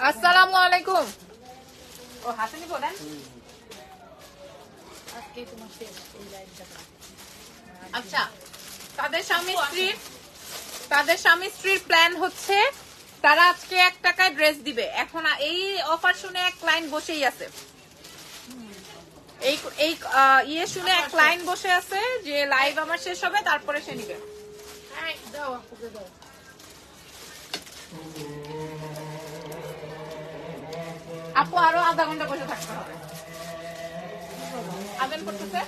আসসালামু আলাইকুম। ও হাসিনি বলেন। আচ্ছা, তাদের স্বামী স্ত্রীর প্ল্যান হচ্ছে তারা আজকে 1 টাকায় ড্রেস দিবে। এখন এই অফার শুনে এক ক্লায়েন্ট বসেই আছে, এই ইয়ে শুনে এক ক্লায়েন্ট বসে আছে যে লাইভ আমার শেষ হবে তারপরে সে নিবে। আপু আরো আধা ঘন্টা বসে থাকতে হবে, আবেদন করতেছে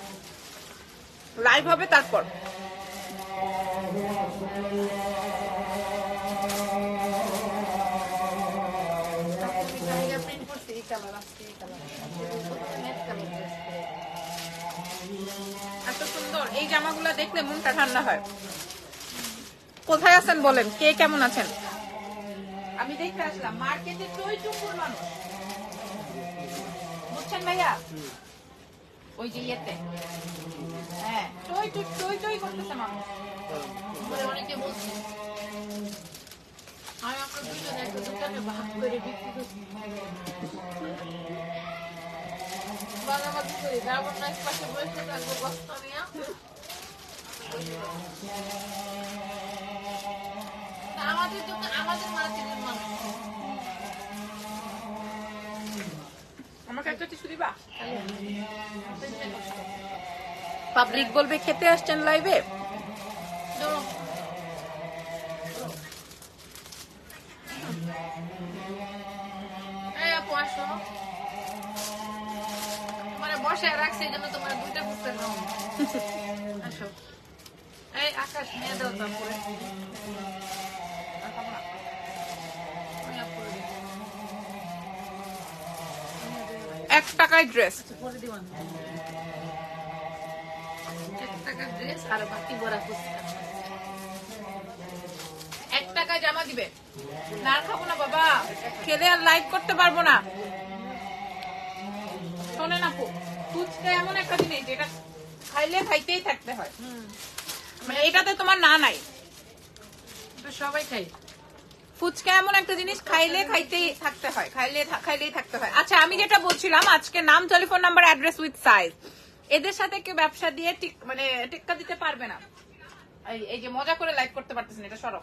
লাইভ হবে তারপর। এত সুন্দর এই জামাগুলো দেখলে মনটা ঠান্ডা হয়। কোথায় আছেন বলেন, কে কেমন আছেন? আমি দেখতে আসলাম মার্কেটে টইটুকুর মানুষ, বুঝছেন ভাইয়া? ওই যে ইয়েতে হ্যাঁ টই করতেছে মানুষ। অনেকে বলছে আমি আপনার দুজনে একটা দোকানে ভাগ করে বিক্রি করছি, বাগাবাগি করি, যেমন না পাশে বসে থাকবো বস্তা নিয়ে। আমাদের দোকান আমাদের মার্কেটের মানুষ। আমাকে একটা টিস্যু দিবা? পাবলিক বলবে খেতে আসছেন লাইভে। তোমার বসায় রাখছে এই জন্য তোমার দুইটা বুঝতে আসো। এই আকাশ নিয়ে দাও তারপরে 1 টাকায় ড্রেস, 1 টাকার ড্রেস আর বাকি বড়া ফুচকা। 1 টাকায় জামা দিবে না? খাবো না বাবা, খেলে আর লাইভ করতে পারবো না। শোনেন আপু, ফুচকা এমন একটা জিনিস যেটা খাইলে খাইতেই থাকতে হয়, মানে এটাতে তোমার না নাই, সবাই খাই। ফুচকা এমন একটা জিনিস খাইলে খাইতেই থাকতে হয়, খাইলেই থাকতে হয়। আচ্ছা, আমি যেটা বলছিলাম, আজকে নাম, telephone number, address with size, এদের সাথে কেউ ব্যবসা দিয়ে মানে টেক্কা দিতে পারবে না। এই যে মজা করে লাইভ করতে পারতেছেন, এটা সরব।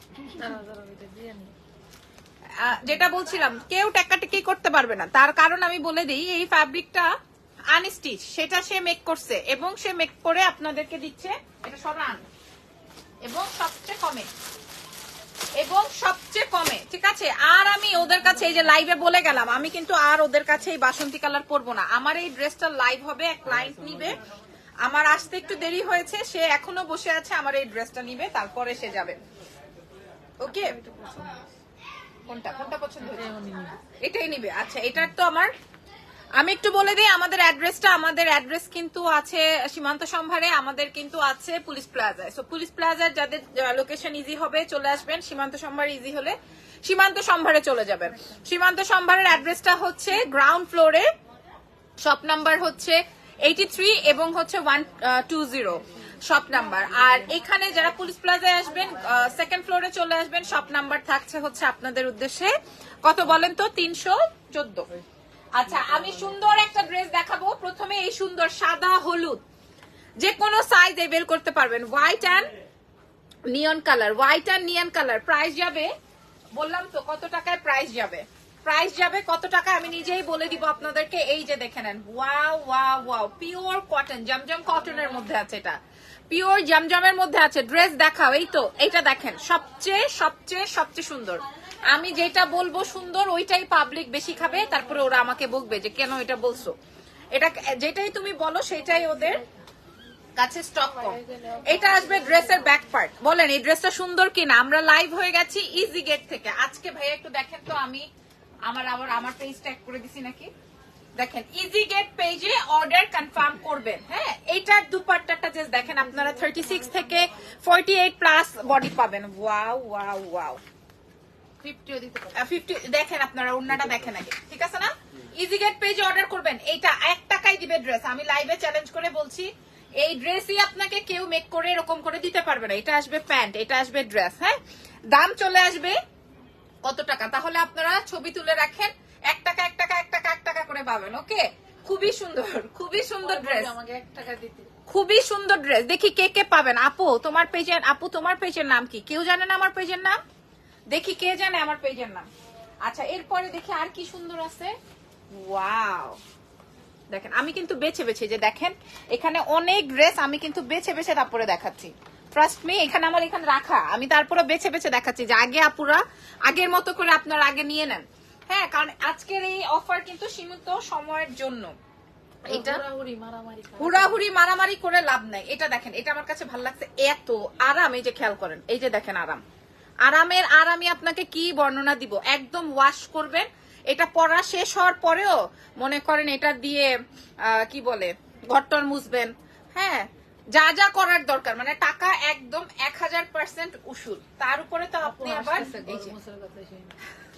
যেটা বলছিলাম, কেউ টেক্কাটেকি করতে পারবে না। তার কারণ আমি বলে দিই, এই ফ্যাব্রিকটা আনস্টিচ, সেটা সে মেক করছে এবং সে মেক করে আপনাদেরকে দিচ্ছে। এটা সরান এবং সবচেয়ে কমে, ঠিক আছে? আর আমি ওদের কাছে এই যে লাইভে বলে গেলাম, আমি কিন্তু আর ওদের কাছে এই বাসন্তী কালার পরবো না। আমার এই ড্রেসটা লাইভ হবে, এক ক্লায়েন্ট নিবে, আমার আসতে একটু দেরি হয়েছে, সে এখনো বসে আছে, আমার এই ড্রেসটা নিবে, তারপরে সে যাবে। ওকে, কোনটা পছন্দ হয়েছে? এটাই নিবে। আচ্ছা, এটার তো আমি একটু বলে দিই আমাদের অ্যাড্রেস কিন্তু আছে সীমান্ত সম্ভারে, আমাদের কিন্তু আছে পুলিশ প্লাজায়। সো পুলিশ প্লাজার যাদের লোকেশন ইজি হবে চলে আসবেন, সীমান্ত সম্ভার ইজি হলে সীমান্ত সম্ভারে চলে যাবেন। সীমান্ত সম্ভারের অ্যাড্রেসটা হচ্ছে গ্রাউন্ড ফ্লোরে, শপ নাম্বার হচ্ছে 83 এবং হচ্ছে 120 শপ নাম্বার। আর এখানে যারা পুলিশ প্লাজায় আসবেন, সেকেন্ড ফ্লোরে চলে আসবেন, শপ নাম্বার থাকছে হচ্ছে আপনাদের উদ্দেশ্যে কত বলেন তো? 314। আচ্ছা, আমি সুন্দর একটা ড্রেস দেখাবো। প্রথমে এই সুন্দর সাদা হলুদ, যে কোনো সাইজ বের করতে পারবেন, white and neon colour. Price যাবে বললাম তো কত টাকায় প্রাইস যাবে কত টাকা আমি নিজেই বলে দিব আপনাদেরকে। এই যে দেখে নেন, ওয়াও, পিওর কটন, জমজম কটনের মধ্যে আছে, এটা পিওর জমজমের মধ্যে আছে। ড্রেস দেখাও, এই তো এইটা দেখেন, সবচেয়ে সুন্দর। আমি যেটা বলবো সুন্দর ওইটাই পাবলিক বেশি খাবে, তারপরে ওরা আমাকে বলবে যে কেন এটা বলছো। এটা যেটাই তুমি বলো সেটাই ওদের কাছে স্টক কম। এটা আসবে ড্রেসের ব্যাক পার্ট। বলেন এই ড্রেসটা সুন্দর কিনা? আমরা লাইভ হয়ে গেছি ইজি গেট থেকে আজকে। ভাইয়া একটু দেখেন তো, আমি আমার পেজ ট্যাগ করে দিছি নাকি? দেখেন, ইজি গেট পেজে অর্ডার কনফার্ম করবেন। হ্যাঁ, এইটার দুপাট্টাটা জাস্ট দেখেন, আপনারা 36 থেকে 48 প্লাস বডি পাবেন। ওয়াও, 50ও দিতে পারবো। 50 দেখেন আপনারা ওন্নাটা দেখেন আগে, ঠিক আছে না? ইজিগেট পেজে অর্ডার করবেন, এইটা 1 টাকায় দিবে ড্রেস। আমি লাইভে চ্যালেঞ্জ করে বলছি, এই ড্রেসই আপনাকে কেউ মেক করে এরকম করে দিতে পারবে না। এটা আসবে প্যান্ট, এটা আসবে ড্রেস। হ্যাঁ, দাম চলে আসবে কত টাকা? তাহলে আপনারা ছবি তুলে রাখেন, 1 টাকা 1 টাকা 1 টাকা 1 টাকা করে পাবেন। ওকে, খুবই সুন্দর, খুবই সুন্দর ড্রেস, আমাকে 1 টাকা দিতে। খুবই সুন্দর ড্রেস। দেখি কে কে পাবেন। আপু তোমার পেজের, আপু তোমার পেজের নাম কি? কেউ জানে না আমার পেজের নাম? দেখি কে জানে আমার পেজের নাম। আচ্ছা, এরপরে দেখি আর কি সুন্দর আছে। ওয়াও, দেখেন আমি কিন্তু বেছে বেছে, যে দেখেন এখানে অনেক ড্রেস আমি কিন্তু বেছে বেছে তারপরে দেখাচ্ছি। ট্রাস্ট মি, এখানে আমার এখানে রাখা, আমি তারপরে বেছে বেছে দেখাচ্ছি যে আগে আপুরা আগের মতো করে আপনারা আগে নিয়ে নেন। হ্যাঁ, কারণ আজকের এই অফার কিন্তু সীমিত সময়ের জন্য। এটা হুড়াহুড়ি মারামারি করে লাভ নাই। এটা দেখেন, এটা আমার কাছে ভালো লাগছে, এত আরাম। এই যে খেয়াল করেন, এই যে দেখেন আরাম, আরামের আর আমি আপনাকে কি বর্ণনা দিব। একদম ওয়াশ করবেন, এটা পরা শেষ হওয়ার পরেও মনে করেন এটা দিয়ে কি বলে ঘরটর মুছবেন। হ্যাঁ, যা যা করার দরকার, মানে টাকা একদম 1000% উসুল। তার উপরে তো আপনি আবার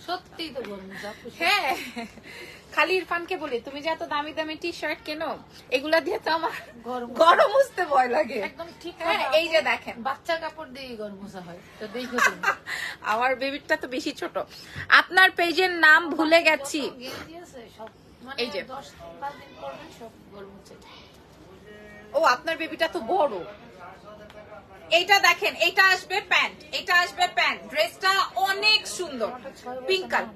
সত্যি তো গরম। হ্যাঁ, খালি ইরফানকে বলি, তুমি যে এত দামি দামি টি শার্ট কেনো, এগুলা দিয়ে তো আমার গরম মুছতে ভয় লাগে। একদম ঠিক। হ্যাঁ, এই যে দেখেন বাচ্চা কাপড় দিয়ে গরম মোছা হয়, তো দেখো তুমি। আমার বেবিটা তো বেশি ছোট। আপনার পেজের নাম ভুলে গেছি। গেঞ্জি আছে সব, মানে এই যে 10-5 দিন পরবেন সব গরম মুছে। ও, আপনার বেবিটা তো বড়। এইটা দেখেন, এটা আসবে প্যান্ট, এটা আসবে প্যান্ট। ড্রেসটা অনেক সুন্দর, পিঙ্ক কালার।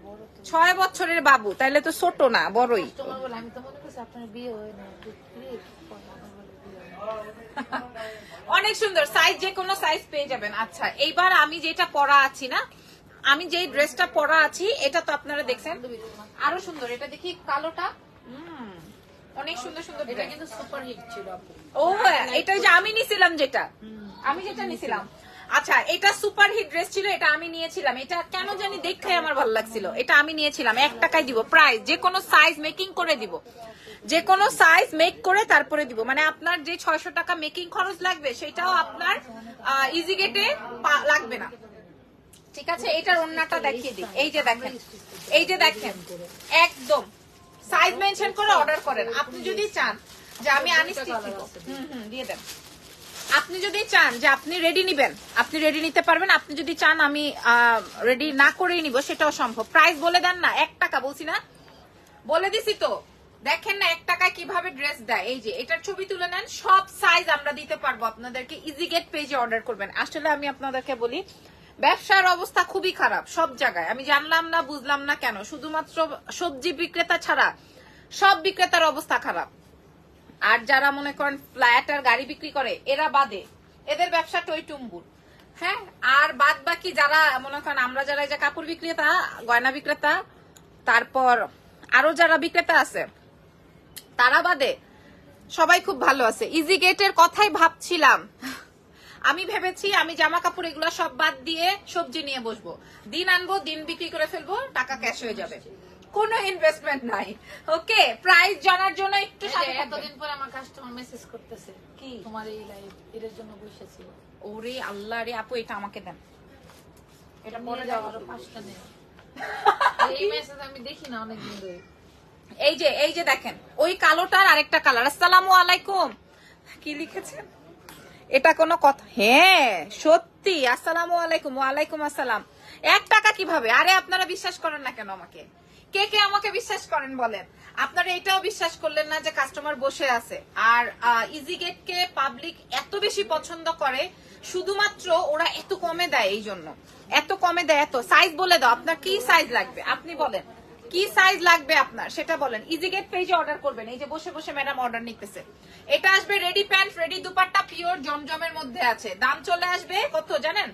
6 বছরের বাবু, তাইলে তো ছোট না, বড়ই। তোমার বলে আমি তো মনে করছি আপনার বিয়ে হয় না। অনেক সুন্দর সাইজ, যে কোনো সাইজ পেয়ে যাবেন। আচ্ছা, এইবার আমি যেটা পরা আছি না, আমি যেই ড্রেসটা পরা আছি, এটা তো আপনারা দেখছেন, আরো সুন্দর। এটা দেখি কালোটা, অনেক সুন্দর সুন্দর। এটা কিন্তু সুপার হিট ছিল আপু। ও হ্যাঁ, এটা যে আমি নিছিলাম, যেটা আমি যেটা নিছিলাম। আচ্ছা, এটা সুপার হিট ড্রেস ছিল, এটা আমি নিয়েছিলাম। এটা কেন জানি দেখে আমার ভালো লাগছিল, এটা আমি নিয়েছিলাম। 1 টাকায় দিব প্রাইস, যে কোনো সাইজ মেকিং করে দিব, যে কোনো সাইজ মেক করে তারপরে দিব। মানে আপনার যে 600 টাকা মেকিং খরচ লাগবে, সেটাও আপনার ইজি গেটে লাগবে না। ঠিক আছে, এটার ওন্নাটা দেখিয়ে দিই। এই যে দেখেন, এই যে দেখেন, একদম সাইজ মেনশন করে অর্ডার করেন। আপনি যদি চান যে আমি আনস্টিচ দিব, দিয়ে দেন। আপনি যদি চান যে আপনি রেডি নিবেন, আপনি রেডি নিতে পারবেন। আপনি যদি চান আমি রেডি না করেই নিব, সেটাও সম্ভব। প্রাইস বলে দেন না, 1 টাকা বলছি না, বলে দিছি তো। দেখেন না 1 টাকায় কিভাবে ড্রেস দেয়। এই যে এটার ছবি তুলে নেন, সব সাইজ আমরা দিতে পারবো আপনাদেরকে। ইজিগেট পেজে অর্ডার করবেন। আসলে আমি আপনাদেরকে বলি, ব্যবসার অবস্থা খুবই খারাপ সব জায়গায়। আমি জানলাম না, বুঝলাম না কেন, শুধুমাত্র সবজি বিক্রেতা ছাড়া সব বিক্রেতার অবস্থা খারাপ। আর যারা মনে করেন ফ্ল্যাট আর গাড়ি বিক্রি করে, এরা বাদে, এদের ব্যবসা টইটুম্বুর। হ্যাঁ, আর বাদ বাকি যারা মনে করেন আমরা যারা এই যে কাপড় বিক্রেতা, গয়না বিক্রেতা, তারপর আরো যারা বিক্রেতা আছে, তারা বাদে সবাই খুব ভালো আছে। ইজি গেটের কথাই ভাবছিলাম, আমি ভেবেছি আমি জামা কাপড় এগুলো সব বাদ দিয়ে সবজি নিয়ে বসবো, দিন আনবো, দিন বিক্রি করে ফেলবো, টাকা ক্যাশ হয়ে যাবে, কোনো ইনভেস্টমেন্ট নাই। ওকে, প্রাইস জানার জন্য একটু এতদিন পর আমার কাস্টমার মেসেজ করতেছে কি তোমার এই লাইভ এর জন্য বসেছিল। ওরে আল্লাহ রে, আপু এটা আমাকে দেন, এটা পরে যাও আরো 5টা নেই। এই মেসেজ আমি দেখি না অনেকদিন ধরে। এই যে দেখেন, ওই কালোটার আরেকটা কালার। আসসালামু আলাইকুম, কি লিখেছেন? এটা কোনো কথা? হ্যাঁ সত্যি, আসসালামু আলাইকুম। ওয়ালাইকুম আসসালাম। 1 টাকা কিভাবে? আরে আপনারা বিশ্বাস করেন না কেন আমাকে? কে কে আমাকে বিশ্বাস করেন বলেন? আপনারা এটাও বিশ্বাস করলেন না যে কাস্টমার বসে আছে। আর ইজিগেট কে পাবলিক এত বেশি পছন্দ করে, শুধুমাত্র ওরা এত কমে দেয়, এই জন্য এত কমে দেয়। এত সাইজ বলে দাও, আপনার কি সাইজ লাগবে আপনি বলেন, কি সাইজ লাগবে আপনার সেটা বলেন। ইজিগেট পেজে অর্ডার করবেন। এই যে বসে বসে ম্যাডাম অর্ডার নিতেছে। এটা আসবে ready pant, ready dupatta, pure জমজমের মধ্যে আছে। দাম চলে আসবে কত জানেন?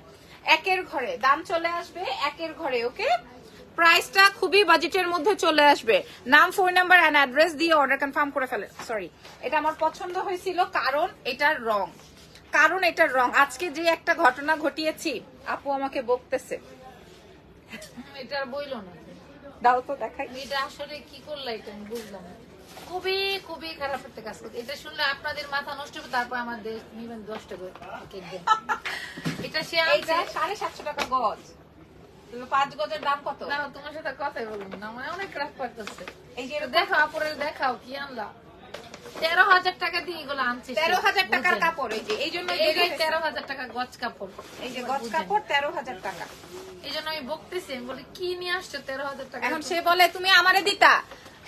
1-এর ঘরে দাম চলে আসবে, 1-এর ঘরে। ওকে, প্রাইসটা খুবই বাজেটের মধ্যে চলে আসবে। নাম, ফোন নাম্বার এন্ড অ্যাড্রেস দিয়ে অর্ডার কনফার্ম করে ফেলেন। সরি, এটা আমার পছন্দ হয়েছিল কারণ এটার রং, আজকে যে একটা ঘটনা ঘটিয়েছি, আপু আমাকে বকতেছে। এটা বইলো না, দাও তো দেখাই। এটা আসলে কি করলা, এটা আমি বুঝলাম না। খুবই খুবই খারাপ একটা কাজ করতে। এটা শুনলে আপনাদের মাথা নষ্ট হবে, তারপর আমার দেশ নিবেন 10 টাকা কেক দেন। এটা সে 750 টাকা গজ। তুমি 5 গজের দাম কত? না তোমার সাথে কথাই বলবো না, আমার অনেক রাগ করতেছে। এই যে দেখো আপুরে দেখাও কি আনলা। 13,000 টাকা দিয়ে এগুলো আনছি। 13,000 টাকার কাপড়। এই যে এই জন্য এই 13,000 টাকা গজ কাপড়। এই যে গজ কাপড় 13,000 টাকা। এই জন্য আমি বকতেছি, আমি বলি কি নিয়ে আসছো 13,000 টাকা। এখন সে বলে তুমি আমারে দিতা,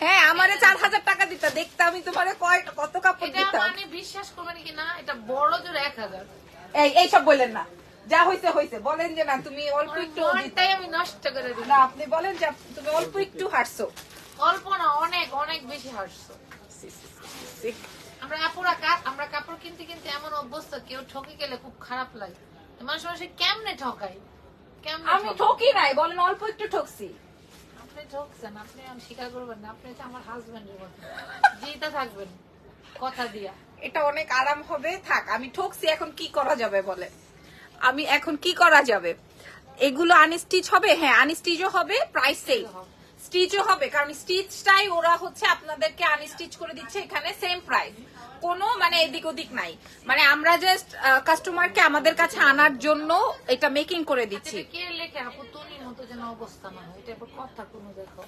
হ্যাঁ আমারে 4,000 টাকা দিতা, দেখতে আমি তোমারে কত কাপড় এটা দিতাম। মানে বিশ্বাস করবেন কি না, এটা বড় জোর 1,000। এই সব বলেন না, যা হইছে হইছে। বলেন যে না তুমি অল্প একটু মনটাই আমি নষ্ট করে দিই। না, আপনি বলেন যে তুমি অল্প একটু হারছো। অল্প না, অনেক অনেক বেশি হাসছো। আমরা কাপড় কিনতে কিনতে এমন অবস্থা, কেউ ঠকে গেলে খুব খারাপ লাগে। মানুষ কেমনে ঠকায়, কেমনে আমি ঠকি নাই, বলেন অল্প একটু ঠকছি। আপনি ঠকছেন, আপনি আমি স্বীকার করবেন না। আপনি হচ্ছে আমার হাজবেন্ডের মতো, জিতে থাকবেন কথা দিয়া। এটা অনেক আরাম হবে। থাক, আমি ঠকছি, এখন কি করা যাবে বলে, আমি এখন কি করা যাবে। এগুলো আনস্টিচ হবে, হ্যাঁ আনস্টিচও হবে, প্রাইস সেম। স্টিচও হবে, কারণ স্টিচটাই ওরা হচ্ছে আপনাদেরকে আনস্টিচ করে দিচ্ছে, এখানে সেম প্রাইস, কোনো মানে এদিক ওদিক নাই। মানে আমরা জাস্ট কাস্টমারকে আমাদের কাছে আনার জন্য এটা মেকিং করে দিচ্ছি। কে লেখে আপু তুনির মতো যেন অবস্থা না হয়, এটা কথা কোনো দেখো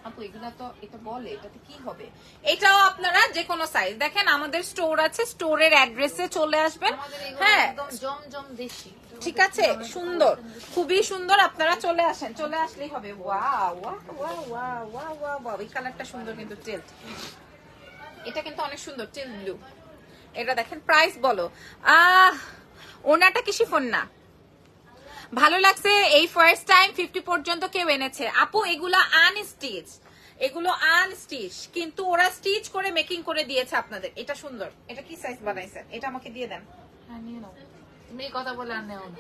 আপু এগুলা তো এটা বলে, এটাতে কি হবে। এটাও আপনারা যে কোনো সাইজ দেখেন, আমাদের স্টোর আছে, স্টোরের অ্যাড্রেসে চলে আসবেন। হ্যাঁ একদম জমজম দেশি, ঠিক আছে, সুন্দর, খুবই সুন্দর। আপনারা চলে আসেন, চলে আসলেই হবে। Wow wow wow wow wow wow wow, এই কালারটা সুন্দর কিন্তু টিল্ট, এটা কিন্তু অনেক সুন্দর টিল্ট ব্লু। এটা দেখেন, প্রাইস বলো। ওনাটা কি শিফন না? ভালো লাগছে। এই ফার্স্ট টাইম 50 পর্যন্ত কেউ এনেছে। আপু এগুলো আনস্টিচ, এগুলো আনস্টিচ, কিন্তু ওরা স্টিচ করে মেকিং করে দিয়েছে আপনাদের। এটা সুন্দর। এটা কি সাইজ বানাইছেন? এটা আমাকে দিয়ে দেন। হ্যাঁ নিয়ে নাও, তুমি এই কথা বলে আর নেও না।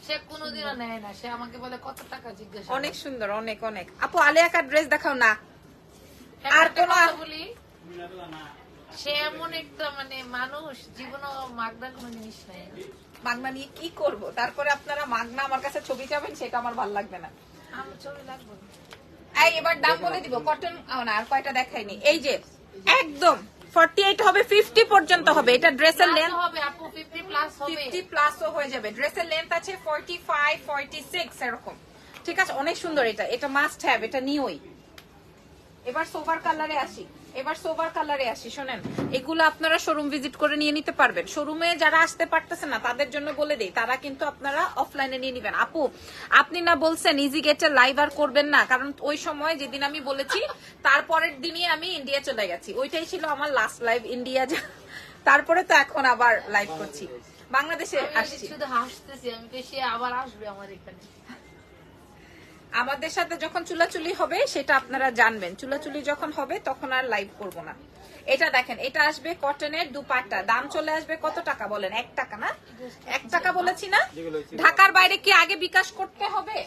সে কোনোদিনও নেয় না, সে আমাকে বলে কত টাকা জিজ্ঞাসা। অনেক সুন্দর, অনেক অনেক। আপু আলিয়াকার ড্রেস দেখাও না। আর আর কোন বলি, সে এমন একটা মানে মানুষ, জীবনও মাগনা কোনো জিনিস নাই। মাগনা নিয়ে কি করব? তারপরে আপনারা মাগনা আমার কাছে ছবি চাবেন, সেটা আমার ভালো লাগবে না। আমার ছবি লাগবে না। এই এবার দাম বলে দিব। কটন না, আর কয়টা দেখাইনি। এই যে একদম 48 হবে, 50 পর্যন্ত হবে। এটা ড্রেসের লেন্থ হবে আপু 50 প্লাস হবে, 50 প্লাসও হয়ে যাবে। ড্রেসের লেন্থ আছে 45 46 এরকম। ঠিক আছে, অনেক সুন্দর। এটা এটা মাস্ট হ্যাভ, এটা নিওই। এবার সোভার কালারে আসি, শোনেন, এগুলো আপনারা শোরুম ভিজিট করে নিয়ে নিতে পারবেন। শোরুমে যারা আসতে পারতেছে না তাদের জন্য বলে দেই, তারা কিন্তু আপনারা অফলাইনে নিয়ে নিবেন। আপু আপনি না বলছেন ইজি গেটের লাইভ আর করবেন না, কারণ ওই সময় যেদিন আমি বলেছি তারপরের দিনই আমি ইন্ডিয়া চলে গেছি, ওইটাই ছিল আমার লাস্ট লাইভ ইন্ডিয়া। তারপরে তো এখন আবার লাইভ করছি, বাংলাদেশে আসছি। শুধু হাসতেছি আমি, তো সে আবার আসবে আমার এখানে। আমাদের সাথে যখন চুলাচুলি হবে সেটা আপনারা জানবেন, চুলাচুলি যখন হবে তখন আর লাইভ করব না। এটা দেখেন, এটা আসবে কটনের দুপাট্টা, দাম চলে আসবে কত টাকা বলেন? 1 টাকা না? 1 টাকা বলেছি না? ঢাকার বাইরে কি আগে বিকাশ করতে হবে?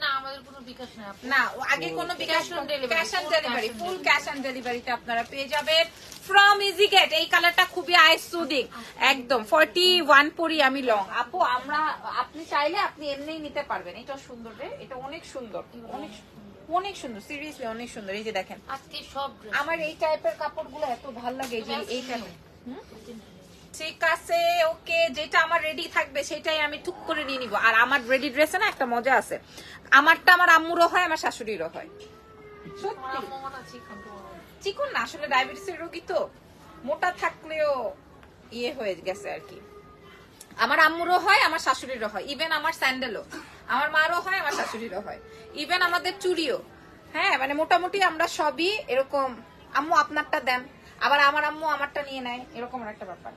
না, আমাদের কোনো বিকাশ নাই আপু। না, আগে কোনো বিকাশ, Cash on delivery, cash on full delivery, cash on full delivery। Cash on ডেলিভারিতে আপনারা পেয়ে যাবেন ফ্রম ইজি গেট। এই কালারটা খুবই আই সুদিং, একদম 41 পরি আমি লং। আপু আপনি চাইলে আপনি এমনিই নিতে পারবেন। এটা সুন্দর রে, এটা অনেক সুন্দর, অনেক অনেক সুন্দর, সিরিয়াসলি অনেক সুন্দর। এই যে দেখেন, আজকে সব dress। আমার এই টাইপের কাপড়গুলো এত ভালো লাগে যে এইটা। ঠিক আছে, ওকে, যেটা আমার রেডি থাকবে সেটাই আমি টুক করে নিয়ে নিব। আর আমার রেডি ড্রেসে না একটা মজা আছে, আমারটা আমার আম্মুরও হয়, আমার শাশুড়িরও হয়। সত্যি আমার মোটা চিকন তো। চিকন না, আসলে ডায়াবেটিসের রোগী তো, মোটা থাকলেও ইয়ে হয়ে গেছে আর কি। আমার আম্মুরও হয়, আমার শাশুড়িরও হয়, ইভেন আমার স্যান্ডেলও আমার মারও হয়, আমার শাশুড়িরও হয়, ইভেন আমাদের চুড়িও। হ্যাঁ, মানে মোটামুটি আমরা সবই এরকম। আম্মু আপনারটা দেন, আবার আমার আম্মু আমারটা নিয়ে নেয়, এরকম একটা ব্যাপার।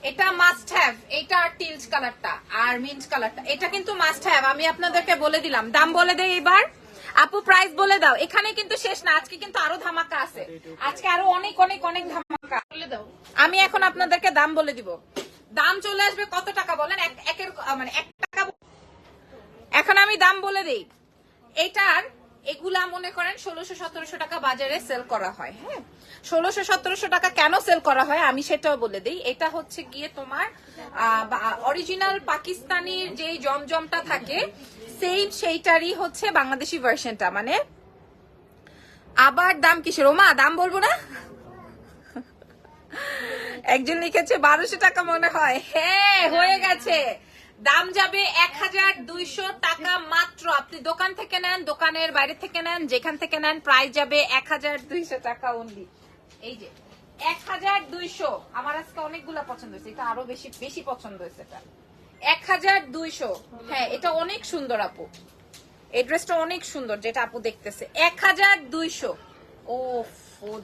এটা মাস্ট হ্যাভ, এটা টিলস কালারটা আর মিন্ট কালারটা, এটা কিন্তু মাস্ট হ্যাভ। আমি আপনাদেরকে বলে দিলাম, দাম বলে দেই এবার। আপু প্রাইস বলে দাও। এখানে কিন্তু শেষ না, আজকে কিন্তু আরো ধামাকা আছে, আজকে আরো অনেক অনেক অনেক ধামাকা। বলে দাও। আমি এখন আপনাদেরকে দাম বলে দিব। দাম চলে আসবে কত টাকা বলেন? একের মানে 1 টাকা। এখন আমি দাম বলে দেই। এটার এগুলা মনে করেন 1600-1700 টাকা বাজারে সেল করা হয়। হ্যাঁ, 1600-1700 টাকা কেন সেল করা হয় আমি সেটাও বলে দিই। এটা হচ্ছে গিয়ে তোমার অরিজিনাল পাকিস্তানির যে জমজমটা থাকে সেম সেইটারই হচ্ছে বাংলাদেশি ভার্সনটা। মানে আবার দাম কিসের? ওমা দাম বলবো না। একজন লিখেছে 1200 টাকা মনে হয়। হ্যাঁ হয়ে গেছে, দাম যাবে 1200 টাকা মাত্র। আপনি দোকান থেকে নেন, দোকানের বাইরে থেকে নেন, যেখান থেকে নেন, প্রাইস যাবে 1200 টাকা অনলি। এই যে 1200, আমার আজকে অনেকগুলা পছন্দ হয়েছে, এটা আরো বেশি বেশি পছন্দ হয়েছে। এটা 1200। হ্যাঁ, এটা অনেক সুন্দর আপু, এই ড্রেসটা অনেক সুন্দর যেটা আপু দেখতেছে। 1200। ও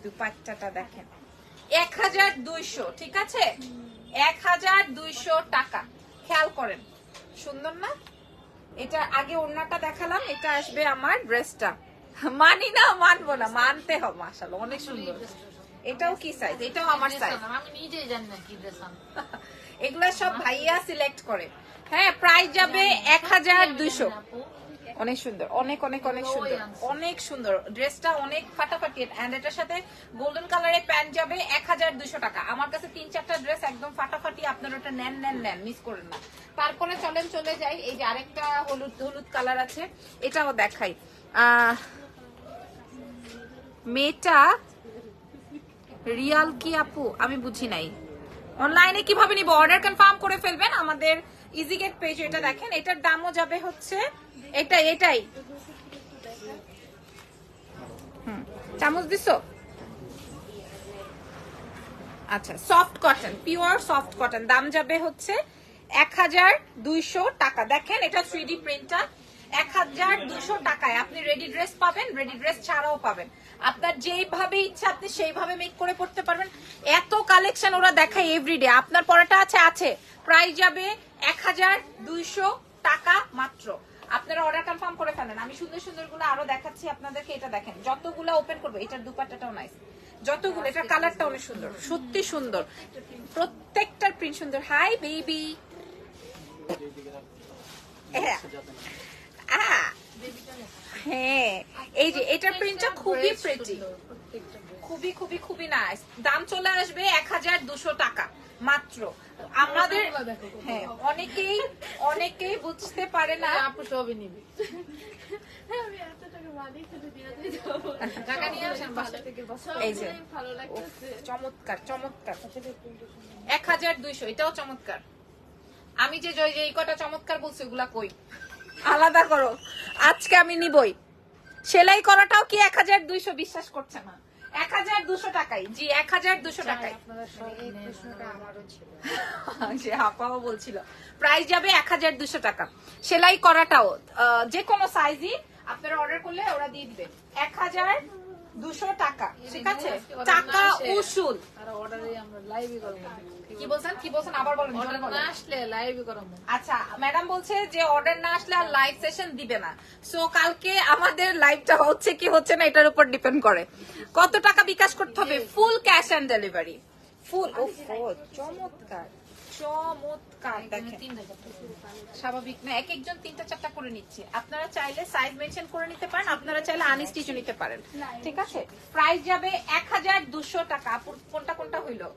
দুপাট্টাটা দেখেন, 1200, ঠিক আছে? 1200 টাকা। খেয়াল করেন, সুন্দর না? এটা আগে ওড়নাটা দেখালাম, এটা আসবে আমার ড্রেসটা। মানি না, মানবো না, মানতে হবে। মাশাআল্লাহ অনেক সুন্দর। এটাও কি সাইজ? এটাও আমার সাইজ। আমি নিজেই জানি না কি ড্রেস আনবো। এগুলা সব ভাইয়া সিলেক্ট করে। হ্যাঁ, প্রাইস যাবে 1200। অনেক সুন্দর, অনেক অনেক অনেক সুন্দর, অনেক সুন্দর ড্রেসটা, অনেক ফাটাফাটি। এন্ড এটার সাথে গোল্ডেন কালারের প্যান্ট যাবে 1200 টাকা। আমার কাছে 3-4টা ড্রেস একদম ফাটাফাটি, আপনারা ওটা নেন নেন নেন, মিস করেন না। তারপরে চলেন চলে যাই, এই যে আরেকটা হলুদ হলুদ কালার আছে, এটাও দেখাই। মেয়েটা রিয়াল কি আপু? আমি বুঝি নাই। অনলাইনে কিভাবে নিব? অর্ডার কনফার্ম করে ফেলবেন আমাদের ইজিগেট পেজ। এটা দেখেন, এটার দামও যাবে হচ্ছে এটাই। চামচ দিছো? আচ্ছা, soft cotton, pure soft cotton, দাম যাবে হচ্ছে 1200 টাকা। দেখেন, এটা 3D প্রিন্টার। 1200 টাকায় আপনি রেডি ড্রেস পাবেন, রেডি ড্রেস ছাড়াও পাবেন। আপনার যেইভাবে ইচ্ছা আপনি সেইভাবে মেক করে পড়তে পারবেন। এত কালেকশন ওরা দেখায় এভরিডে। আপনার পড়াটা আছে। প্রাইস যাবে 1200 টাকা মাত্র। আপনারা অর্ডার কনফার্ম করে ফেলেন। আমি সুন্দর সুন্দর গুলো আরো দেখাচ্ছি আপনাদেরকে। এটা দেখেন, যতগুলো ওপেন করবো, এটার দুপাট্টাটাও নাইস, যতগুলো, এটার কালারটা অনেক সুন্দর, সত্যি সুন্দর, প্রত্যেকটার প্রিন্ট সুন্দর। Hi baby. হ্যাঁ, এই যে এটার প্রিন্টটা খুবই প্রিটি, খুবই খুবই খুবই নাইস। দাম চলে আসবে 1200 টাকা মাত্র। আমাদের হ্যাঁ, অনেকেই বুঝতে পারে না। আপু সবই নিবি, টাকা নিয়ে আসেন বাসা থেকে। এই যে চমৎকার চমৎকার 1200, এটাও চমৎকার। আমি যে এই কটা চমৎকার বলছি, ওগুলা কই? আলাদা করো, আজকে আমি নিবই। সেলাই করাটাও কি 1200? বিশ্বাস করছে না, 1200 টাকাই। জি, 1200 টাকায়। সে আপাও বলছিল প্রাইস যাবে 1200 টাকা। সেলাই করাটাও যে কোনো সাইজই আপনারা অর্ডার করলে ওরা দিয়ে দিবে 1200 টাকা, ঠিক আছে? টাকা উসুল। কি বলছেন আবার বলেন। আসলে লাইভই করাবো। আচ্ছা, ম্যাডাম বলছে যে অর্ডার না আসলে আর লাইভ সেশন দিবে না। সো কালকে আমাদের লাইভটা হচ্ছে কি হচ্ছে না এটার উপর ডিপেন্ড করে। কত টাকা বিকাশ করতে হবে? ফুল ক্যাশ অন ডেলিভারি, ফুল। চমৎকার চমৎকার। দেখেন, স্বাভাবিক না, এক একজন 3টা-4টা করে নিচ্ছে। আপনারা চাইলে সাইজ মেনশন করে নিতে পারেন, আপনারা চাইলে আনস্টিচও নিতে পারেন, ঠিক আছে? প্রাইস যাবে 1200 টাকা। আপুর কোনটা কোনটা হইলো?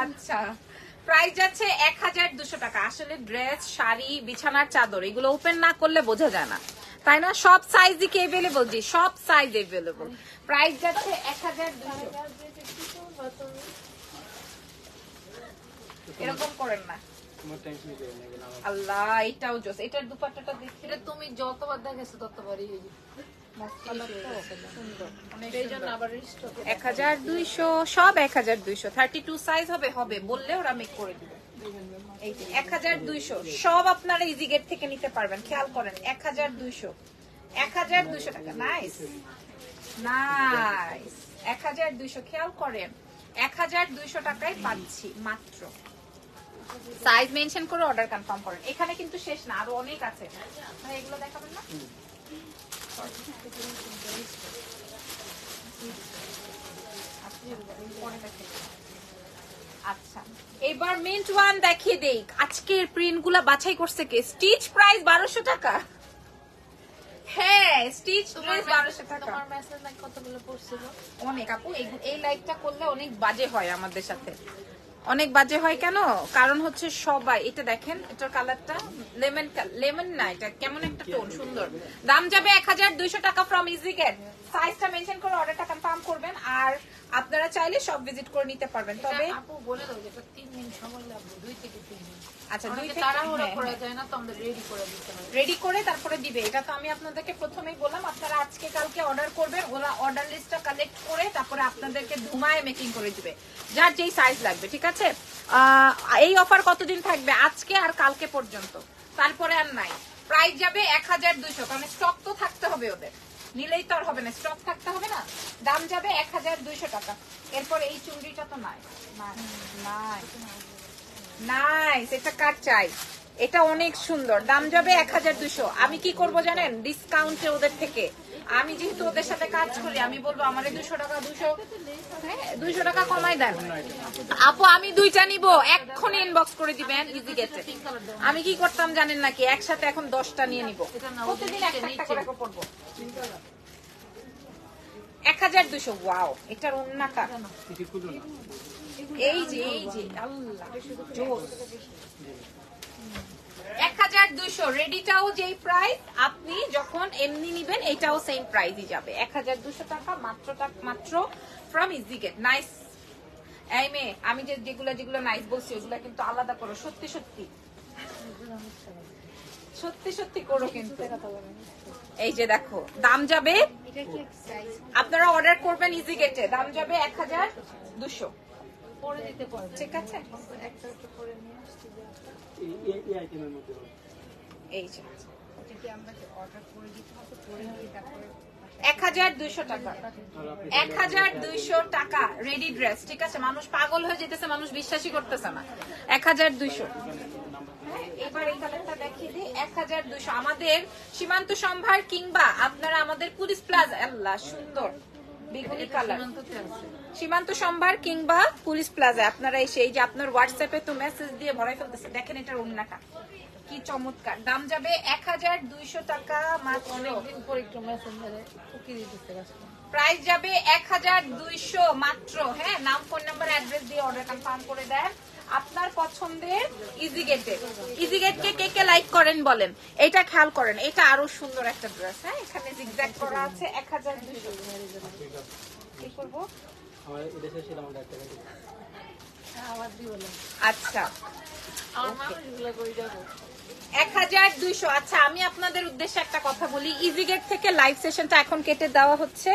আচ্ছা, প্রাইস যাচ্ছে 1200 টাকা। আসলে ড্রেস, শাড়ি, বিছানার চাদর এগুলো ওপেন না করলে বোঝা যায় না, তাই না? সব সাইজই কি এভেলেবল? জি, সব সাইজ এভেলেবল। প্রাইস যাচ্ছে 1200। এরকম করেন না। আল্লাহ, এটাও জোস। এটার দুপাট্টাটা দেখি। এটা তুমি যতবার দেখেছো ততবারই এই জন্য আবার 1200, সব 1200। 32 সাইজ হবে বললে ওরা মেক করে দিবে। এই যে 1200, সব আপনারা ইজি গেট থেকে নিতে পারবেন। খেয়াল করেন, 1200 টাকা। Nice nice, 1200। খেয়াল করেন, 1200 টাকায় পাচ্ছি মাত্র। সাইজ মেনশন করে অর্ডার কনফার্ম করেন। এখানে কিন্তু শেষ না, আরো অনেক আছে। এগুলো দেখাবেন না? আচ্ছা, এবার মিন্ট ওয়ান দেখিয়ে দেই। আজকের প্রিন্ট গুলা বাছাই করছে কে? স্টিচ প্রাইস 1200 টাকা। হ্যাঁ, স্টিচ প্রাইস 1200 টাকা। তোমার মেসেজ লাইক কতগুলো পড়ছিল? অনেক আপু, এই লাইকটা করলে অনেক বাজে হয় আমাদের সাথে। অনেক বাজে হয় কেন? কারণ হচ্ছে সবাই, এটা দেখেন, এটার কালারটা লেমন না, এটা কেমন একটা টোন, সুন্দর। দাম যাবে 1200 টাকা ফ্রম ইজিগেট। সাইজটা মেনশন করে অর্ডারটা কনফার্ম করবেন। আর আপনারা চাইলে সব ভিজিট করে নিতে পারবেন। তবে আপু বলে দাও যে 3 দিন সময় লাগবে, 2 থেকে 3 দিন। আচ্ছা, দুই অনেকে থেকে তাড়াহুড়া করা যায় না, তো আমরা রেডি করে দিতে হয়। রেডি করে তারপরে দিবে। এটা তো আমি আপনাদেরকে প্রথমেই বললাম, আপনারা আজকে কালকে অর্ডার করবেন, ওরা অর্ডার লিস্টটা কালেক্ট করে তারপরে আপনাদেরকে ধুমায় মেকিং করে দিবে, যার যেই সাইজ লাগবে। ঠিক আছে, এই অফার কতদিন থাকবে? আজকে আর কালকে পর্যন্ত, তারপরে আর নাই। প্রাইস যাবে 1200, কারণ স্টক তো থাকতে হবে, ওদের নিলেই তো আর হবে না, স্টক থাকতে হবে না। দাম যাবে 1200 টাকা। এরপর এই চুড়িটা তো নাই, নাই নাই, এটা কার চাই? এটা অনেক সুন্দর, দাম যাবে 1200। আমি কি করব জানেন? ডিসকাউন্টে ওদের থেকে, আমি যেহেতু ওদের সাথে কাজ করি, আমি বলবো আমার 200 টাকা, 200 টাকা কমাই দেন। আপু আমি দুইটা নিব, এক্ষুনি ইনবক্স করে দিবেন ইজি গেটে। আমি কি করতাম জানেন নাকি? একসাথে এখন 10টা নিয়ে নিব, প্রতিদিন একটা করে করবো। 1200। ওয়াও, এটার ওন্নাটা এই যে আল্লাহ জোস। 1200 রেডিটাও যেই প্রাইস, আপনি যখন এমনি নিবেন এটাও সেম প্রাইসই যাবে, 1200 টাকা মাত্র ফ্রম ইজি গেট। নাইস। এই মেয়ে, আমি যেগুলো নাইস বলছি ওগুলো কিন্তু আলাদা করো, সত্যি সত্যি করো কিন্তু। এই যে দেখো, দাম যাবে, আপনারা অর্ডার করবেন ইজি গেটে, দাম যাবে 1200। পরে দিতে পারবে। ঠিক আছে, একটা করে নিয়ে আসছি। এই যে 1200 টাকা, 1200 টাকা রেডি ড্রেস। ঠিক আছে, মানুষ পাগল হয়ে যেতেছে, মানুষ বিশ্বাসই করতেছে না। 1200। এবার এই কালারটা দেখিয়ে দিই, 1200। আমাদের সীমান্ত সম্ভার কিংবা আপনারা আমাদের পুলিশ প্লাজা, আল্লাহ সুন্দর বেগুনি কালার, সীমান্ত সম্ভার কিংবা পুলিশ প্লাজা আপনারা এসে, এই যে আপনার হোয়াটসঅ্যাপে তো মেসেজ দিয়ে ভরাই ফেলতেছে, দেখেন এটার ওন্নাটা কি চমৎকার। দাম যাবে 1200 টাকা মাত্র। অনেকদিন পর একটু মেসেঞ্জারে উকিয়ে দিতে গেছে। প্রাইস যাবে 1200 মাত্র। হ্যাঁ, নাম, ফোন নাম্বার, অ্যাড্রেস দিয়ে অর্ডার কনফার্ম করে দেন আপনার পছন্দের ইজি গেটে। ইজি গেটকে কে কে লাইক করেন বলেন। এটা খেয়াল করেন, এটা আরো সুন্দর একটা ড্রেস। হ্যাঁ, এখানে জিগজ্যাগ করা আছে। 1200 কি করব? আমার এদেশে ছিল আমাদের একটা গাড়ি। আবার দি বলে। আচ্ছা, আমার মানুষগুলো কই যাবো? 1200। আচ্ছা, আমি আপনাদের উদ্দেশ্যে একটা কথা বলি, ইজি গেট থেকে লাইভ সেশনটা এখন কেটে দেওয়া হচ্ছে।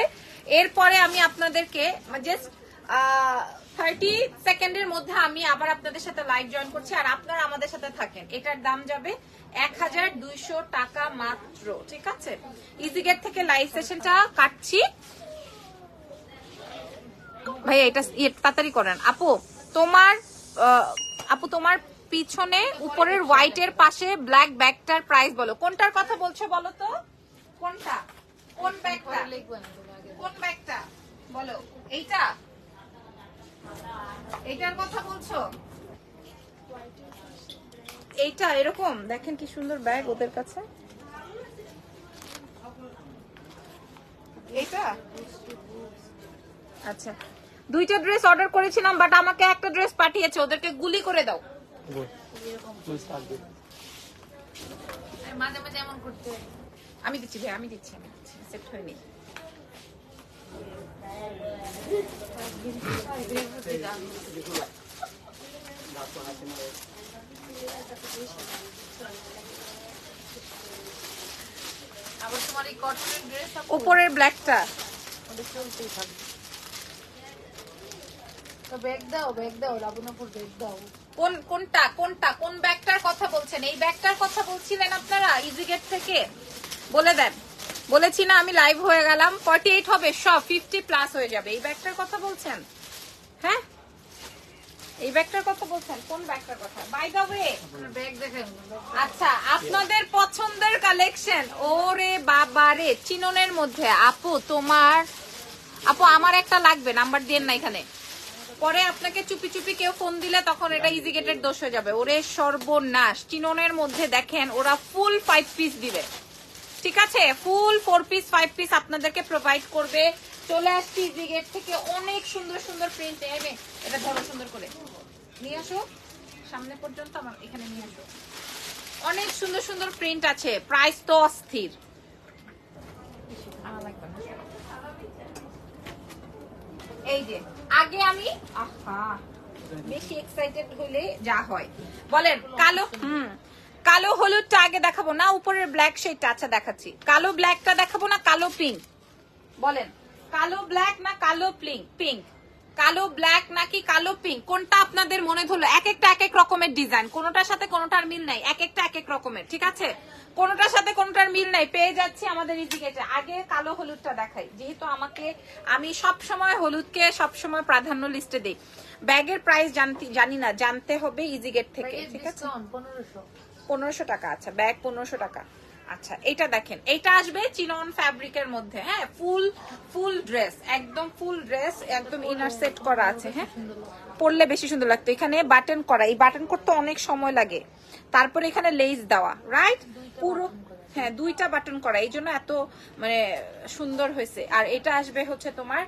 এরপরে আমি আপনাদেরকে জাস্ট 30 সেকেন্ডের মধ্যে আমি আবার আপনাদের সাথে লাইভ জয়েন করছি, আর আপনারা আমাদের সাথে থাকেন। এটার দাম যাবে 1200 টাকা মাত্র। ঠিক আছে, ইজি গেট থেকে লাইভ সেশনটা কাটছি। ভাই এটা তাড়াতাড়ি করেন। আপু তোমার পিছনে উপরের হোয়াইটের পাশে ব্ল্যাক ব্যাগটার প্রাইস বলো, কোনটার কথা বলছো বলো তো? কোনটা? কোন ব্যাগটা? লিখবে না তুমি আগে। কোন ব্যাগটা বলো? এইটা, এইটার কথা বলছো? এইটা এরকম দেখেন কি সুন্দর ব্যাগ ওদের কাছে। এইটা আচ্ছা, দুইটা ড্রেস অর্ডার করেছিলাম, বাট আমাকে একটা ড্রেস পাঠিয়েছে, ওদেরকে গুলি করে দাও। মাঝে মাঝে এমন করতে হয়। আমি দিচ্ছি ভাই, আমি দিচ্ছি সেট হয়নি। আবার তোমার এই কটনের ড্রেস উপরের ব্ল্যাকটা ওদের চলতেই থাকবে। তো ব্যাগ দাও লাবণাপুর ব্যাগ দাও। কোন ব্যাগটার কথা বলছেন? এই ব্যাগটার কথা বলছিলেন আপনারা ইজি গেট থেকে? বলে দেন। বলেছি না আমি লাইভ হয়ে গেলাম, 48 হবে, সব 50 প্লাস হয়ে যাবে। এই ব্যাগটার কথা বলছেন? হ্যাঁ, এই ব্যাগটার কথা বলছেন? কোন ব্যাগটার কথা? বাই দ্য ওয়ে ব্যাগ দেখাই। আচ্ছা, আপনাদের পছন্দের কালেকশন। ওরে বাবারে, চিননের মধ্যে আপু আমার একটা লাগবে, নাম্বার দিয়েন না এখানে। পরে আপনাকে চুপি চুপি কেউ ফোন দিলে তখন এটা ইজি গেটের দোষ হয়ে যাবে। ওরে সর্বনাশ, চিননের মধ্যে দেখেন ওরা ফুল 5 পিস দিবে। ঠিক আছে, ফুল 4 পিস 5 পিস আপনাদেরকে প্রোভাইড করবে। চলে আসছি ইজি গেট থেকে, অনেক সুন্দর সুন্দর প্রিন্ট। এটা ধরো সুন্দর করে নিয়ে আসো সামনে পর্যন্ত, আমার এখানে নিয়ে আসো। অনেক সুন্দর সুন্দর প্রিন্ট আছে, প্রাইস তো অস্থির। এই যে আগে আমি বেশি এক্সাইটেড হলে যা হয়। বলেন কালো কালো হলুদটা আগে দেখাবো না উপরের ব্ল্যাক শেডটা? আচ্ছা দেখাচ্ছি। কালো ব্ল্যাকটা দেখাবো না কালো পিঙ্ক? বলেন কালো ব্ল্যাক না কালো পিঙ্ক? কালো ব্ল্যাক নাকি কালো পিঙ্ক, কোনটা আপনাদের মনে ধরলো? এক একটা এক এক রকমের ডিজাইন, কোনোটার সাথে কোনোটার মিল নাই, এক একটা এক এক রকমের, ঠিক আছে? কোনোটার সাথে কোনোটার মিল নাই, পেয়ে যাচ্ছি আমাদের ইজিগেটে। আগে কালো হলুদটা দেখাই, যেহেতু আমি সব সময় হলুদকে সব সময় প্রাধান্য লিস্টে দেই। ব্যাগের প্রাইস জানি না, জানতে হবে ইজিগেট থেকে, ঠিক আছে? 1500 টাকা। আচ্ছা ব্যাগ 1500 টাকা। আচ্ছা এটা দেখেন, এটা আসবে চিনন ফ্যাব্রিকের মধ্যে, হ্যাঁ ফুল ড্রেস, একদম ফুল ড্রেস, একদম ইনার সেট করা আছে, হ্যাঁ পরলে বেশি সুন্দর লাগতো। এখানে বাটন করা, এই বাটন করতে অনেক সময় লাগে, তারপরে এখানে লেস দেওয়া, রাইট? পুরো হ্যাঁ 2টা বাটন করা, এই জন্য এত মানে সুন্দর হয়েছে। আর এটা আসবে হচ্ছে তোমার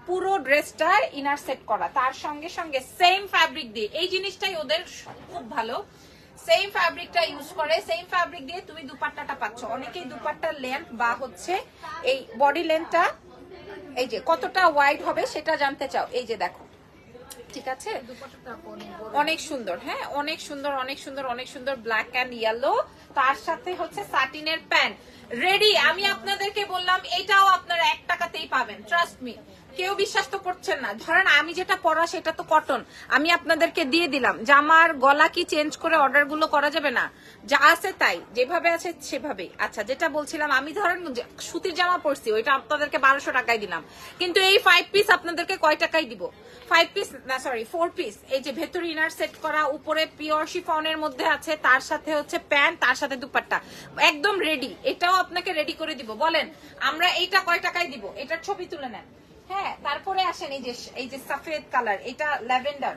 পুরো ড্রেসটা ইনার সেট করা, তার সঙ্গে সঙ্গে সেম ফ্যাব্রিক দিয়ে। এই জিনিসটাই ওদের খুব ভালো, সেম ফ্যাব্রিকটা ইউজ করে, সেম ফ্যাব্রিক দিয়ে তুমি দুপাট্টাটা পাচ্ছ। অনেকেই দুপাট্টার লেন্থ বা হচ্ছে এই বডি লেন্থটা এই যে কতটা ওয়াইড হবে সেটা জানতে চাও, এই যে দেখো, ঠিক আছে? অনেক সুন্দর, হ্যাঁ অনেক সুন্দর অনেক সুন্দর অনেক সুন্দর, ব্ল্যাক অ্যান্ড ইয়েলো, তার সাথে হচ্ছে সাটিনের প্যান্ট রেডি। আমি আপনাদেরকে বললাম এটাও আপনারা 1 টাকাতেই পাবেন, ট্রাস্ট মি। কেউ বিশ্বাস তো করছেন না। ধরেন আমি যেটা পরা সেটা তো কটন, আমি আপনাদেরকে দিয়ে দিলাম, জামার গলা কি চেঞ্জ করে অর্ডার গুলো করা যাবে না? যা আছে তাই, যেভাবে আছে সেভাবেই। আচ্ছা যেটা বলছিলাম, আমি ধরেন সুতির জামা পরছি, ওইটা আপনাদেরকে 1200 টাকায় দিলাম, কিন্তু এই 5 পিস আপনাদেরকে কয় টাকায় দিব? 5 পিস না, সরি 4 পিস। এই যে ভেতরে ইনার সেট করা, উপরে পিওর শিফনের মধ্যে আছে, তার সাথে হচ্ছে প্যান্ট, তার সাথে দুপাট্টা, একদম রেডি। এটাও আপনাকে রেডি করে দিব। বলেন আমরা এইটা কয় টাকায় দিব? এটার ছবি তুলে নেন। হ্যাঁ তারপরে আসেন এই যে সাফেদ কালার, এটা ল্যাভেন্ডার,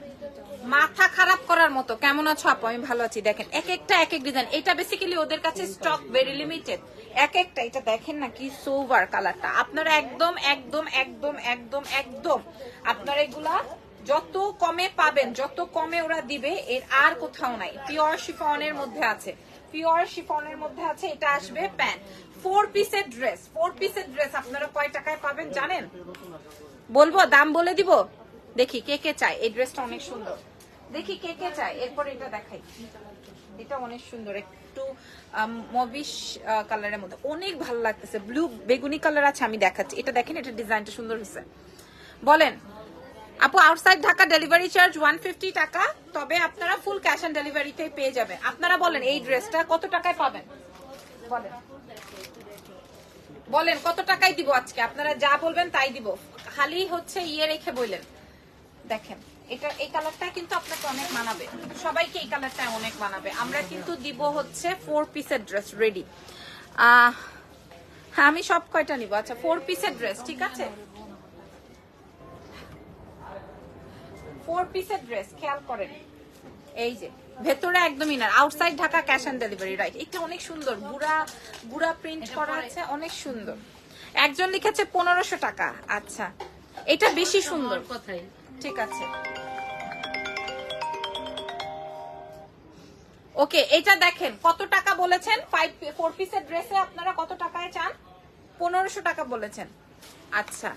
মাথা খারাপ করার মতো। কেমন আছো আপু? আমি ভালো আছি। দেখেন এক একটা এক এক ডিজাইন, এটা বেসিক্যালি ওদের কাছে স্টক ভেরি লিমিটেড, এক একটা। এটা দেখেন না কি সোভার কালারটা, আপনারা একদম একদম একদম একদম একদম আপনারা এগুলা যত কমে পাবেন, যত কমে ওরা দিবে, এর আর কোথাও নাই। পিওর শিফনের মধ্যে আছে, পিওর শিফনের মধ্যে আছে। এটা আসবে প্যান্ট, 4 পিসের ড্রেস, 4 পিসের ড্রেস আপনারা কয় টাকায় পাবেন জানেন? বলবো, দাম বলে দিব। দেখি কে কে চায় এই ড্রেসটা, অনেক সুন্দর, দেখি কে কে চায়। এরপর এটা দেখাই, এটা অনেক সুন্দর, একটু মবিশ কালারের মধ্যে, অনেক ভালো লাগতেছে। ব্লু বেগুনি কালার আছে, আমি দেখাচ্ছি। এটা দেখেন, এটা ডিজাইনটা সুন্দর হয়েছে। বলেন আপু আউটসাইড ঢাকা ডেলিভারি চার্জ 150 টাকা, তবে আপনারা ফুল ক্যাশ অন ডেলিভারিতে পেয়ে যাবেন। আপনারা বলেন এই ড্রেসটা কত টাকায় পাবেন? বলেন বলেন কত টাকায় দিব আজকে? আপনারা যা বলবেন তাই দিব, খালি হচ্ছে ইয়ে রেখে বললেন। দেখেন এটা, এই কালারটা কিন্তু আপনাকে অনেক মানাবে, সবাইকে এই কালারটা অনেক মানাবে। আমরা কিন্তু দিব হচ্ছে 4 পিসের ড্রেস রেডি। আমি সব কয়টা নিব? আচ্ছা 4 পিসের ড্রেস, ঠিক আছে 4 পিসের ড্রেস, খেয়াল করেন। এই যে ভেতরে একদম inner, outside Dhaka cash on delivery, right? এটা অনেক সুন্দর, গুড়া প্রিন্ট করা আছে, অনেক সুন্দর। একজন লিখেছে 1500 টাকা। আচ্ছা এটা বেশি সুন্দর, কথাই ঠিক আছে ওকে। এটা দেখেন কত টাকা বলেছেন? 4 পিসের ড্রেসে আপনারা কত টাকায় চান? 1500 টাকা বলেছেন। আচ্ছা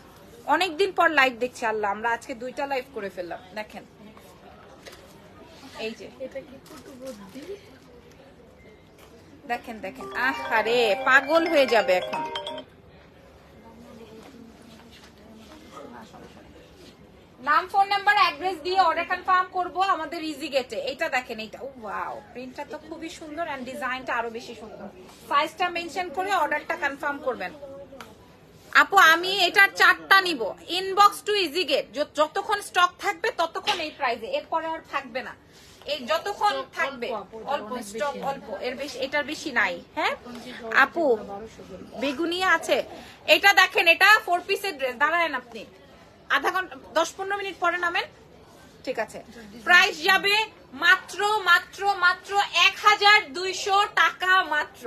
অনেকদিন পর লাইভ দেখছি, আল্লাহ আমরা আজকে 2টা লাইভ করে ফেললাম। দেখেন এই যে দেখেন দেখেন, আহারে পাগল হয়ে যাবে এখন। নাম, ফোন নাম্বার, অ্যাড্রেস দিয়ে অর্ডার কনফার্ম করব আমাদের ইজি গেটে। এটা দেখেন, এটা ওয়াও, প্রিন্টটা তো খুবই সুন্দর এন্ড ডিজাইনটা আরো বেশি সুন্দর। সাইজটা মেনশন করে অর্ডারটা কনফার্ম করবেন। আপু আমি এটার 4টা নিব, ইনবক্স টু ইজি গেট। যতক্ষণ স্টক থাকবে ততক্ষণ এই প্রাইসে, এরপরে আর থাকবে না। এই যতক্ষণ থাকবে অল্প স্টক, অল্প, এর বেশি, এটার বেশি নাই। হ্যাঁ আপু বেগুনিয়া আছে। এটা দেখেন, এটা 4 পিসের ড্রেস। দাঁড়ায়েন আপনি, আধা ঘন্টা 10-15 মিনিট পরে নামেন, ঠিক আছে? প্রাইস যাবে মাত্র মাত্র মাত্র 1200 টাকা মাত্র।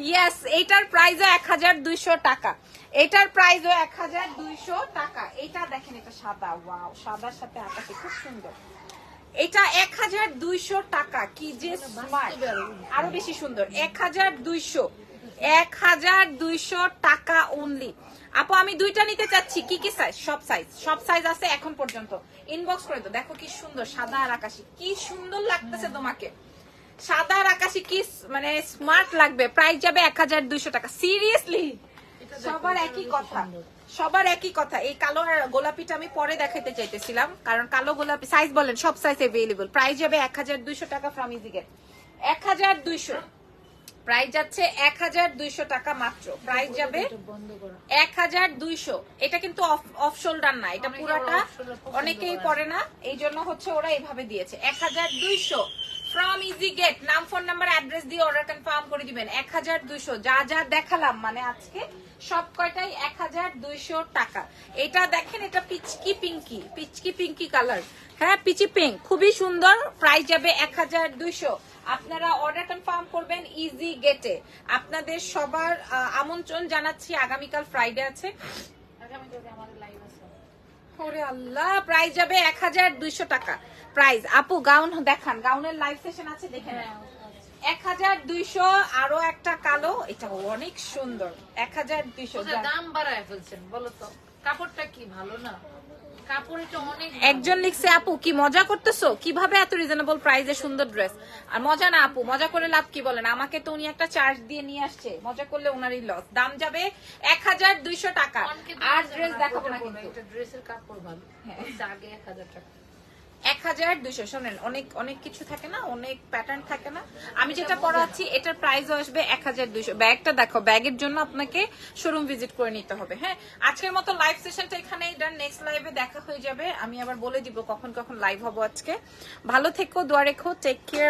ইয়েস, এটার প্রাইসও 1200 টাকা, এটার প্রাইসও 1200 টাকা। এটা দেখেন, এটা সাদা, ওয়াও, সাদার সাথে আকাশি, খুব সুন্দর। এটা 1200 টাকা, কি যে স্মার্ট, আরো বেশি সুন্দর। 1200 1200 টাকা অনলি। আপু আমি দুইটা নিতে চাচ্ছি, কি কি সাইজ? সব সাইজ আছে এখন পর্যন্ত। ইনবক্স করে তো। দেখো কি সুন্দর সাদা আর আকাশি, কি সুন্দর লাগতেছে তোমাকে। সাদা আর আকাশি কি মানে স্মার্ট লাগবে। প্রাইস যাবে 1200 টাকা। সিরিয়াসলি সবার একই কথা, সবার একই কথা। এই কালো আর গোলাপিটা আমি পরে দেখাইতে চাইতেছিলাম, কারণ কালো গোলাপি সাইজ বলেন সব সাইজ अवेलेबल। প্রাইস যাবে 1200 টাকা ফ্রম ইজিগেট। 1200 প্রাইস যাচ্ছে 1200 টাকা মাত্র। প্রাইস যাবে 1200। এটা কিন্তু অফ শোল্ডার না, এটা পুরাটা অনেকেই পরে না, এই জন্য হচ্ছে ওরা এইভাবে দিয়েছে। 1200 ফ্রম ইজি গেট। নাম, ফোন নাম্বার, অ্যাড্রেস দিয়ে অর্ডার কনফার্ম করে দিবেন। 1200 যা যা দেখালাম মানে আজকে সব কয়টাই 1200 টাকা। এটা দেখেন, এটা পিচকি পিঙ্কি কালার। হ্যাঁ পিচি পিঙ্ক, খুবই সুন্দর। প্রাইস যাবে 1200। আপনারা অর্ডার কনফার্ম করবেন ইজি গেটে। আপনাদের সবার আমন্ত্রণ জানাচ্ছি। আগামীকাল ফ্রাইডে আছে। ওরে আল্লাহ, প্রাইস যাবে 1200 টাকা। প্রাইস আপু গাউন দেখান, গাউনের লাইভ সেশন আছে দেখেন। 1200। আরো একটা কালো, এটা অনেক সুন্দর। 1200 দাম বাড়ায় ফেলছেন বলো তো, কাপড়টা কি ভালো না? কাপড় এটা অনেক। একজন লিখছে আপু কি মজা করতেছো, কিভাবে এত রিজনেবল প্রাইসে সুন্দর ড্রেস? আর মজা না আপু, মজা করে লাভ কি বলেন? আমাকে তো উনি একটা চার্জ দিয়ে নিয়ে আসছে, মজা করলে ওনারই লস। দাম যাবে 1200 টাকা। আর ড্রেস দেখাবো না কিন্তু। এটা ড্রেসের কাপড় ভালো, আগে 1000 টাকা। 1200। শোনেন, অনেক অনেক কিছু থাকে না, অনেক প্যাটার্ন থাকে না। আমি যেটা পরাচ্ছি এটার প্রাইস আসবে 1200। ব্যাগটা দেখো, ব্যাগের জন্য আপনাকে শোরুম ভিজিট করে নিতে হবে। হ্যাঁ, আজকের মতো লাইভ সেশনটা এখানেই ডান। নেক্সট লাইভে দেখা হয়ে যাবে। আমি আবার বলে দিব কখন কখন লাইভ হবো আজকে। ভালো থেকো, দোয়া রেখো, টেক কেয়ার।